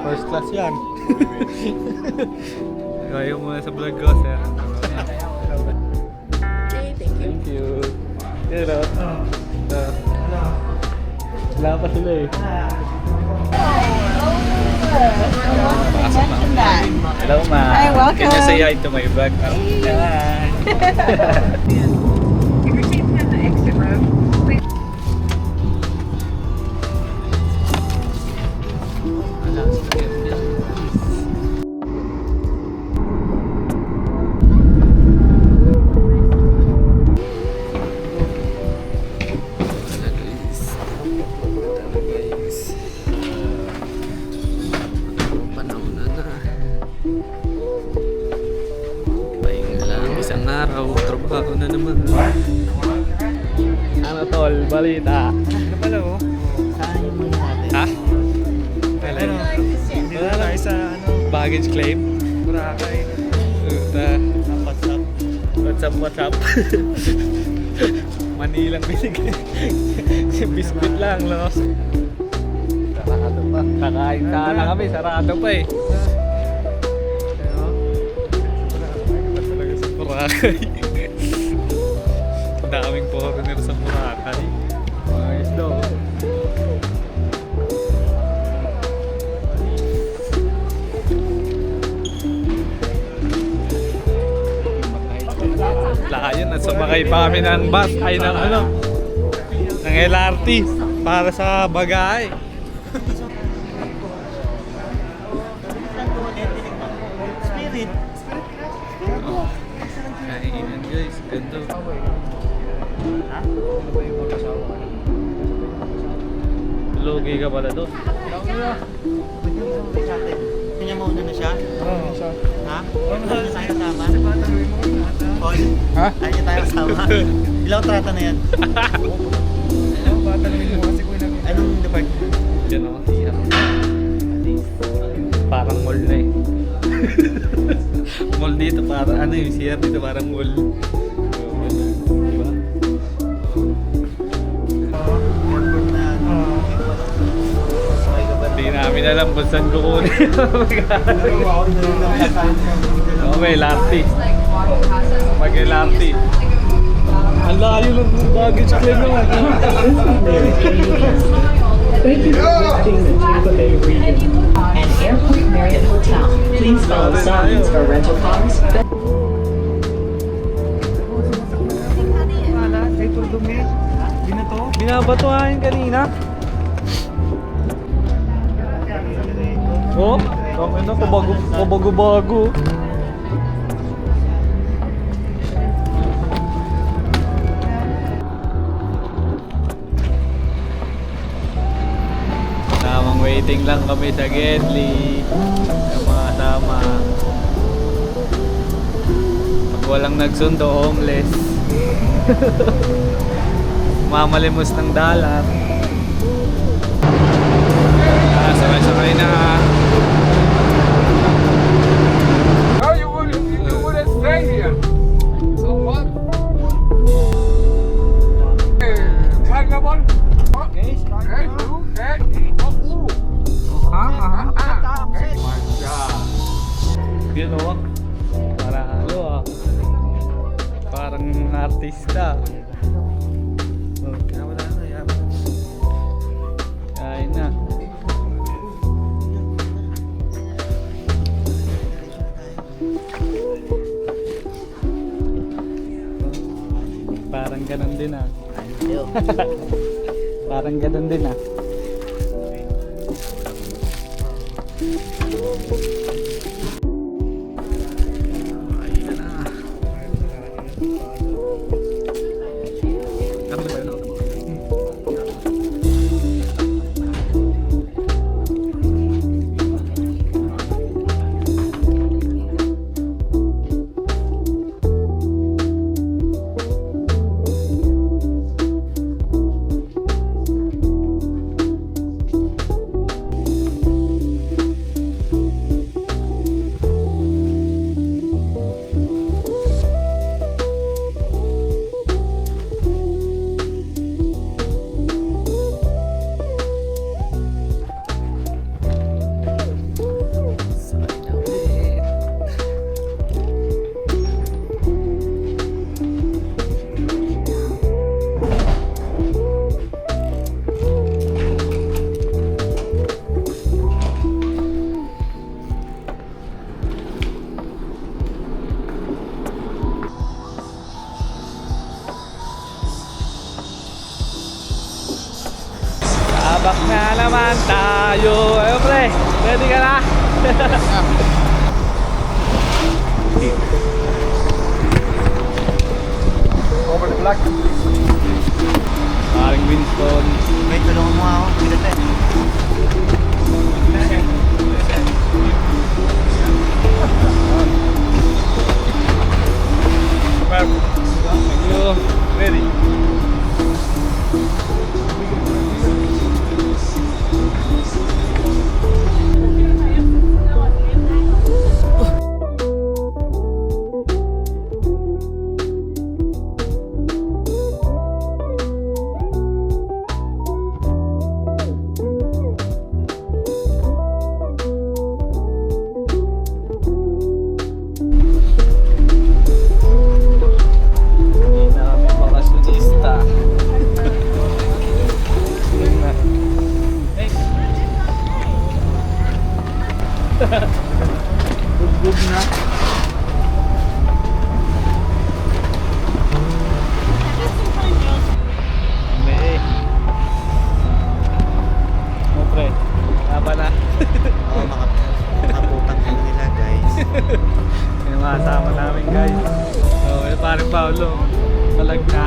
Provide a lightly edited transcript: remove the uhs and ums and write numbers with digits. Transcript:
First class yan. Ayaw muna sa vlog ko, sir. Okay, thank you. Thank you. Yun o. Wala pa sila eh. Hello, ma. Hi, welcome. Can you say hi to my vlog? Hi. If you're taking on the exit road, please. Isang araw, trabaho na naman. Ano tol, balita? Ano pala oh? Saan yung muna natin? Ha? Ano? Dito na tayo sa ano? Baggage claim? Boracay. What's up? Manilang binigay. Si biscuit lang, no? Sarado pa. Kakain sana kami, sarado pa eh. Talaga sa Boracay. Ang daming foreigner sa Boracay. Mga isdo. Layo na sumakay pa kami ng bus ay ng ano ng LRT para sa Bagay. Spirit. Kainan guys, ganda. Ha? Lugi ka pala doon. Kanya mauna na siya? Oo, siya. Ha? Ano tayo kasama? Paul? Ha? Ayaw niya tayo kasama? Ilang trata na yan? Anong department? Yan o, hirap. Parang mall na eh. Mall dito parang ano yung CR dito parang mall. Diba? Airport na sakay ka ba? Hindi namin alam kung saan kukunin. Okay, Larty. Mag-Larty. Ang layo ng baggage claim naman. Thank you for visiting the Tampa Bay region and Airport Marriott Hotel. Please follow signs for rental cars. Wala, kay Turdumi. Binato? Binabatuhain kanina. Oh, bakit na kabago-bago. Tamang waiting lang kami sa Gedli. Yung mga tama. Pag walang nagsundo, homeless. Mamalimos ng dalat. Sakay na. No, you wouldn't stay here. So what? Carnival? Guys, Yun o. Parang ano ah. Parang artista. Oh, wala na, yaman. kain na. Parang ganun din ah. Parang ganun din ah. Back na naman tayo. Ayun pre, ready ka na? Over the black. Paring Winston. May tulungan mo ako. Bigat eh. Thank you. Ready? Hindi na kami bakasyonista. Yun na. Bugbog na. May. Mo pre, laban na. Oo, makaputang ko nila guys. Yung mga kasama namin guys. So, yung paring Paolo, talag na.